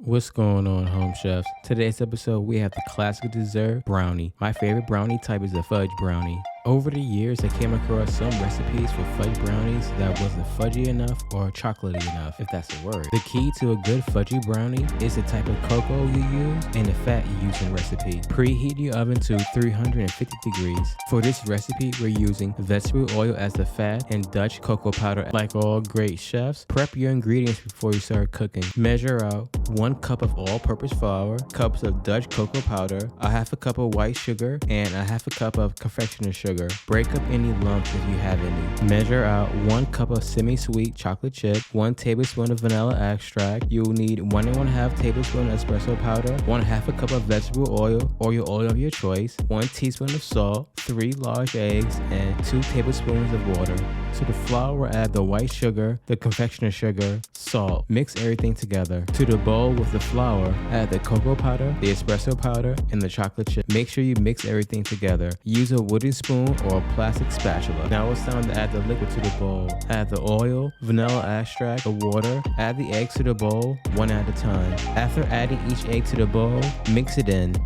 What's going on, home chefs? Today's episode, we have the classic dessert, brownie. My favorite brownie type is the fudge brownie. Over the years, I came across some recipes for fudge brownies that wasn't fudgy enough or chocolatey enough, if that's a word. The key to a good fudgy brownie is the type of cocoa you use and the fat you use in the recipe. Preheat your oven to 350 degrees. For this recipe, we're using vegetable oil as the fat and Dutch cocoa powder. Like all great chefs, prep your ingredients before you start cooking. Measure out 1 cup of all-purpose flour, cups of Dutch cocoa powder, a half a cup of white sugar, and a half a cup of confectioner's sugar. Break up any lumps if you have any. Measure out 1 cup of semi-sweet chocolate chip, 1 tablespoon of vanilla extract. You'll need 1 1/2 tablespoon of espresso powder, 1/2 a cup of vegetable oil or your oil of your choice, 1 teaspoon of salt, 3 large eggs, and 2 tablespoons of water. To the flour, add the white sugar, the confectioner's sugar, salt. Mix everything together. To the bowl with the flour, add the cocoa powder, the espresso powder, and the chocolate chip. Make sure you mix everything together. Use a wooden spoon or a plastic spatula. Now it's time to add the liquid to the bowl. Add the oil, vanilla extract, the water. Add the eggs to the bowl, one at a time. After adding each egg to the bowl, mix it in.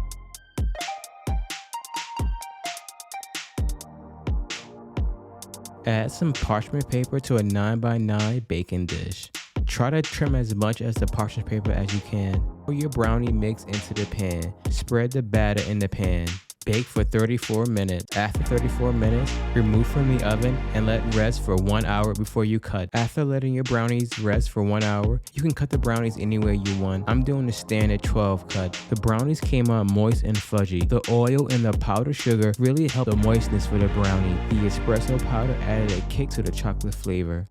Add some parchment paper to a 9x9 baking dish. Try to trim as much as the parchment paper as you can. Pour your brownie mix into the pan. Spread the batter in the pan. Bake for 34 minutes. After 34 minutes, remove from the oven and let rest for 1 hour before you cut. After letting your brownies rest for 1 hour, you can cut the brownies any way you want. I'm doing the standard 12 cut. The brownies came out moist and fudgy. The oil and the powdered sugar really helped the moistness for the brownie. The espresso powder added a kick to the chocolate flavor.